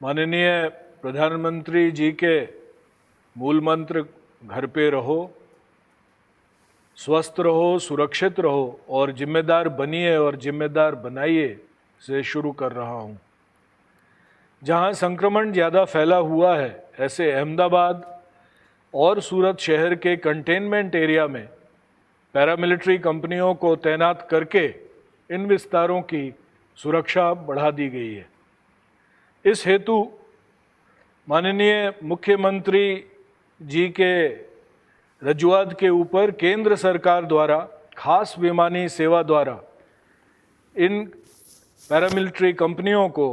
माननीय प्रधानमंत्री जी के मूल मंत्र घर पे रहो, स्वस्थ रहो, सुरक्षित रहो और जिम्मेदार बनिए और जिम्मेदार बनाइए से शुरू कर रहा हूँ। जहाँ संक्रमण ज़्यादा फैला हुआ है, ऐसे अहमदाबाद और सूरत शहर के कंटेनमेंट एरिया में पैरामिलिट्री कंपनियों को तैनात करके इन विस्तारों की सुरक्षा बढ़ा दी गई है। इस हेतु माननीय मुख्यमंत्री जी के रजूआत के ऊपर केंद्र सरकार द्वारा खास विमानी सेवा द्वारा इन पैरामिलिट्री कंपनियों को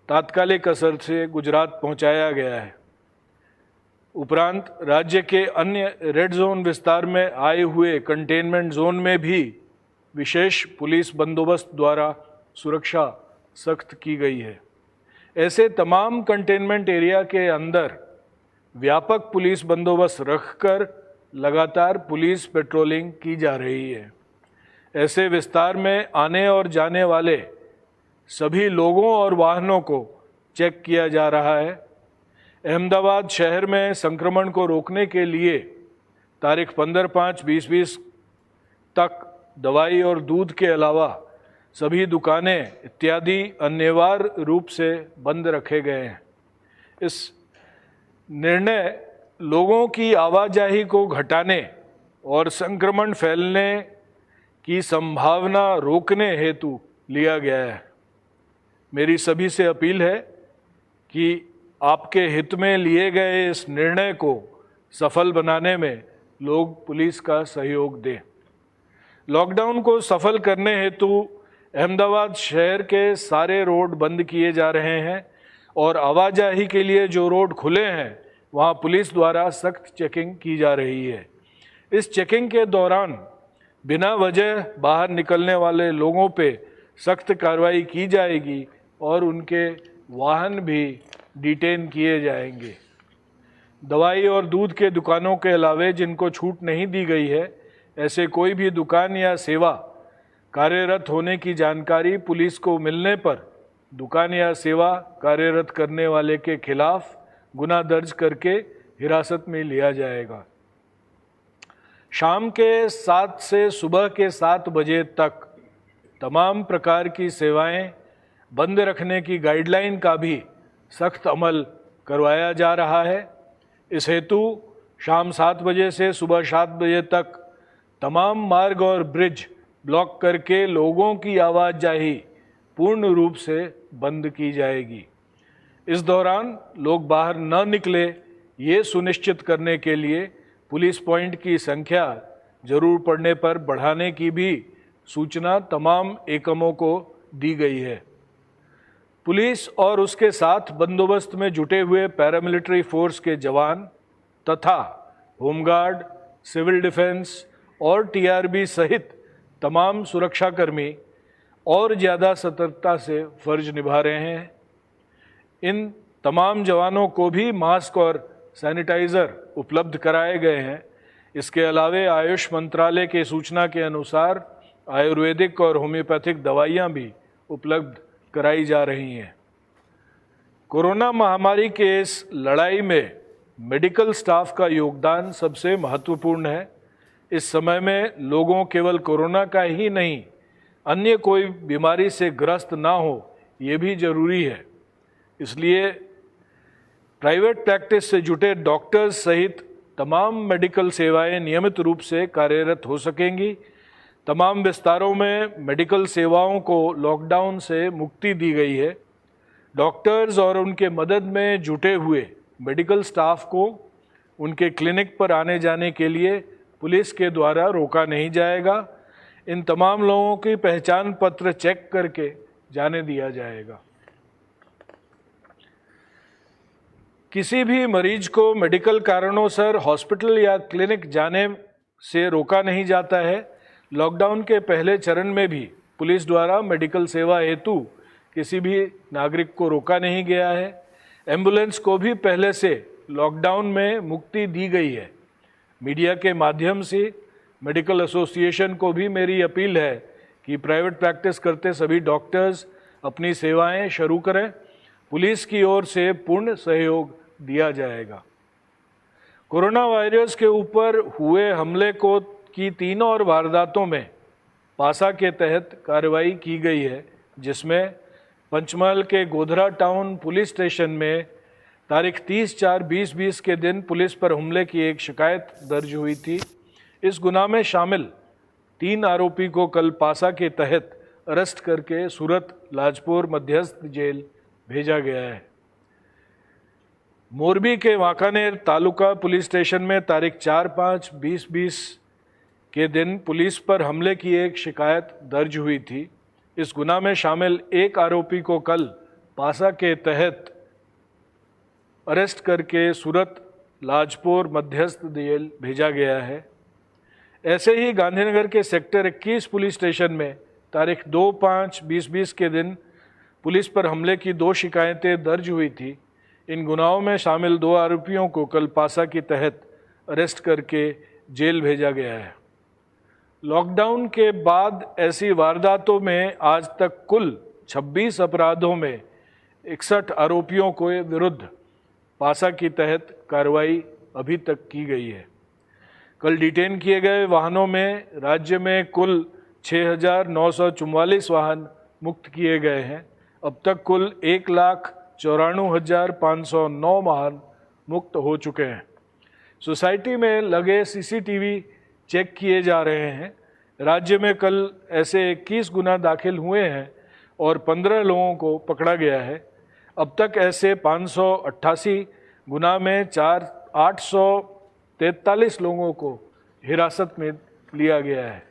तात्कालिक असर से गुजरात पहुंचाया गया है। उपरांत राज्य के अन्य रेड जोन विस्तार में आए हुए कंटेनमेंट जोन में भी विशेष पुलिस बंदोबस्त द्वारा सुरक्षा सख्त की गई है। ऐसे तमाम कंटेनमेंट एरिया के अंदर व्यापक पुलिस बंदोबस्त रखकर लगातार पुलिस पेट्रोलिंग की जा रही है। ऐसे विस्तार में आने और जाने वाले सभी लोगों और वाहनों को चेक किया जा रहा है। अहमदाबाद शहर में संक्रमण को रोकने के लिए तारीख 15/5/2020 तक दवाई और दूध के अलावा सभी दुकानें इत्यादि अनिवार्य रूप से बंद रखे गए हैं। इस निर्णय लोगों की आवाजाही को घटाने और संक्रमण फैलने की संभावना रोकने हेतु लिया गया है। मेरी सभी से अपील है कि आपके हित में लिए गए इस निर्णय को सफल बनाने में लोग पुलिस का सहयोग दें। लॉकडाउन को सफल करने हेतु अहमदाबाद शहर के सारे रोड बंद किए जा रहे हैं और आवाजाही के लिए जो रोड खुले हैं वहां पुलिस द्वारा सख्त चेकिंग की जा रही है। इस चेकिंग के दौरान बिना वजह बाहर निकलने वाले लोगों पे सख्त कार्रवाई की जाएगी और उनके वाहन भी डिटेन किए जाएंगे। दवाई और दूध के दुकानों के अलावे जिनको छूट नहीं दी गई है, ऐसे कोई भी दुकान या सेवा कार्यरत होने की जानकारी पुलिस को मिलने पर दुकान या सेवा कार्यरत करने वाले के खिलाफ गुना दर्ज करके हिरासत में लिया जाएगा। शाम के 7 से सुबह के 7 बजे तक तमाम प्रकार की सेवाएं बंद रखने की गाइडलाइन का भी सख्त अमल करवाया जा रहा है। इस हेतु शाम 7 बजे से सुबह 7 बजे तक तमाम मार्ग और ब्रिज ब्लॉक करके लोगों की आवाजाही पूर्ण रूप से बंद की जाएगी। इस दौरान लोग बाहर न निकले, ये सुनिश्चित करने के लिए पुलिस पॉइंट की संख्या जरूर पड़ने पर बढ़ाने की भी सूचना तमाम एकमों को दी गई है। पुलिस और उसके साथ बंदोबस्त में जुटे हुए पैरामिलिट्री फोर्स के जवान तथा होमगार्ड, सिविल डिफेंस और टीआरबी सहित तमाम सुरक्षाकर्मी और ज़्यादा सतर्कता से फर्ज निभा रहे हैं। इन तमाम जवानों को भी मास्क और सैनिटाइज़र उपलब्ध कराए गए हैं। इसके अलावे आयुष मंत्रालय के सूचना के अनुसार आयुर्वेदिक और होम्योपैथिक दवाइयाँ भी उपलब्ध कराई जा रही हैं। कोरोना महामारी के इस लड़ाई में मेडिकल स्टाफ का योगदान सबसे महत्वपूर्ण है। इस समय में लोगों केवल कोरोना का ही नहीं, अन्य कोई बीमारी से ग्रस्त ना हो, ये भी जरूरी है। इसलिए प्राइवेट प्रैक्टिस से जुटे डॉक्टर्स सहित तमाम मेडिकल सेवाएं नियमित रूप से कार्यरत हो सकेंगी। तमाम विस्तारों में मेडिकल सेवाओं को लॉकडाउन से मुक्ति दी गई है। डॉक्टर्स और उनके मदद में जुटे हुए मेडिकल स्टाफ को उनके क्लिनिक पर आने जाने के लिए पुलिस के द्वारा रोका नहीं जाएगा। इन तमाम लोगों की पहचान पत्र चेक करके जाने दिया जाएगा। किसी भी मरीज को मेडिकल कारणों से हॉस्पिटल या क्लिनिक जाने से रोका नहीं जाता है। लॉकडाउन के पहले चरण में भी पुलिस द्वारा मेडिकल सेवा हेतु किसी भी नागरिक को रोका नहीं गया है। एम्बुलेंस को भी पहले से लॉकडाउन में मुक्ति दी गई है। मीडिया के माध्यम से मेडिकल एसोसिएशन को भी मेरी अपील है कि प्राइवेट प्रैक्टिस करते सभी डॉक्टर्स अपनी सेवाएं शुरू करें। पुलिस की ओर से पूर्ण सहयोग दिया जाएगा। कोरोना वायरस के ऊपर हुए हमले की 3 और वारदातों में पासा के तहत कार्रवाई की गई है, जिसमें पंचमहल के गोधरा टाउन पुलिस स्टेशन में तारीख 30/4/2020 के दिन पुलिस पर हमले की एक शिकायत दर्ज हुई थी। इस गुनाह में शामिल 3 आरोपी को कल पासा के तहत अरेस्ट करके सूरत लाजपुर मध्यस्थ जेल भेजा गया है। मोरबी के वांकानेर तालुका पुलिस स्टेशन में तारीख 4/5/2020 के दिन पुलिस पर हमले की एक शिकायत दर्ज हुई थी। इस गुनाह में शामिल एक आरोपी को कल पासा के तहत अरेस्ट करके सूरत लाजपुर मध्यस्थ जेल भेजा गया है। ऐसे ही गांधीनगर के सेक्टर 21 पुलिस स्टेशन में तारीख 2/5/2020 के दिन पुलिस पर हमले की 2 शिकायतें दर्ज हुई थी। इन गुनाहों में शामिल 2 आरोपियों को कल पासा के तहत अरेस्ट करके जेल भेजा गया है। लॉकडाउन के बाद ऐसी वारदातों में आज तक कुल 26 अपराधों में 61 आरोपियों के विरुद्ध पासा के तहत कार्रवाई अभी तक की गई है। कल डिटेन किए गए वाहनों में राज्य में कुल 6,944 वाहन मुक्त किए गए हैं। अब तक कुल 1,94,509 वाहन मुक्त हो चुके हैं। सोसाइटी में लगे सीसीटीवी चेक किए जा रहे हैं। राज्य में कल ऐसे 21 गुना दाखिल हुए हैं और 15 लोगों को पकड़ा गया है। अब तक ऐसे 588 गुना में 843 लोगों को हिरासत में लिया गया है।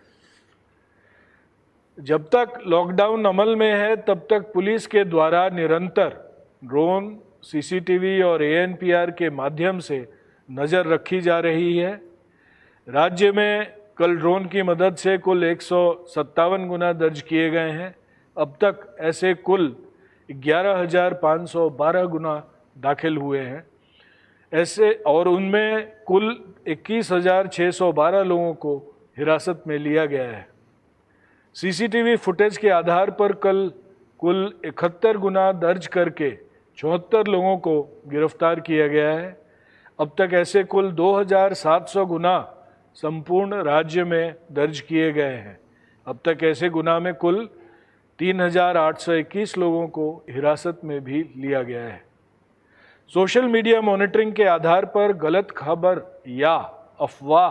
जब तक लॉकडाउन अमल में है तब तक पुलिस के द्वारा निरंतर ड्रोन, सीसीटीवी और ANPR के माध्यम से नज़र रखी जा रही है। राज्य में कल ड्रोन की मदद से कुल 157 गुना दर्ज किए गए हैं। अब तक ऐसे कुल 11,512 गुना दाखिल हुए हैं ऐसे, और उनमें कुल 21,612 लोगों को हिरासत में लिया गया है। सीसीटीवी फुटेज के आधार पर कल कुल 71 गुना दर्ज करके 74 लोगों को गिरफ्तार किया गया है। अब तक ऐसे कुल 2,700 गुना संपूर्ण राज्य में दर्ज किए गए हैं। अब तक ऐसे गुना में कुल 3,821 लोगों को हिरासत में भी लिया गया है। सोशल मीडिया मॉनिटरिंग के आधार पर गलत खबर या अफवाह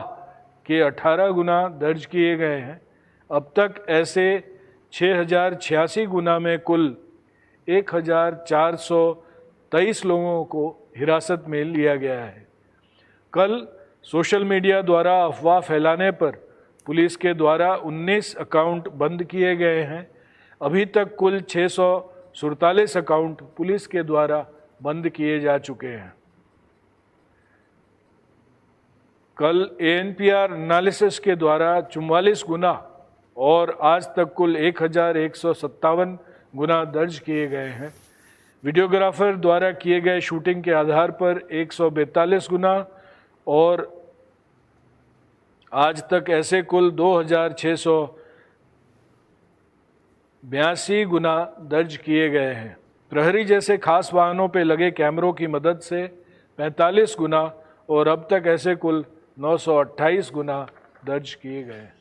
के 18 गुना दर्ज किए गए हैं। अब तक ऐसे 6,086 गुना में कुल 1,423 लोगों को हिरासत में लिया गया है। कल सोशल मीडिया द्वारा अफवाह फैलाने पर पुलिस के द्वारा 19 अकाउंट बंद किए गए हैं। अभी तक कुल 647 अकाउंट पुलिस के द्वारा बंद किए जा चुके हैं। कल ANPR एनालिसिस के द्वारा 44 गुना और आज तक कुल 1,157 गुना दर्ज किए गए हैं। वीडियोग्राफर द्वारा किए गए शूटिंग के आधार पर 142 गुना और आज तक ऐसे कुल 2,682 गुना दर्ज किए गए हैं। प्रहरी जैसे खास वाहनों पर लगे कैमरों की मदद से 45 गुना और अब तक ऐसे कुल 928 गुना दर्ज किए गए हैं।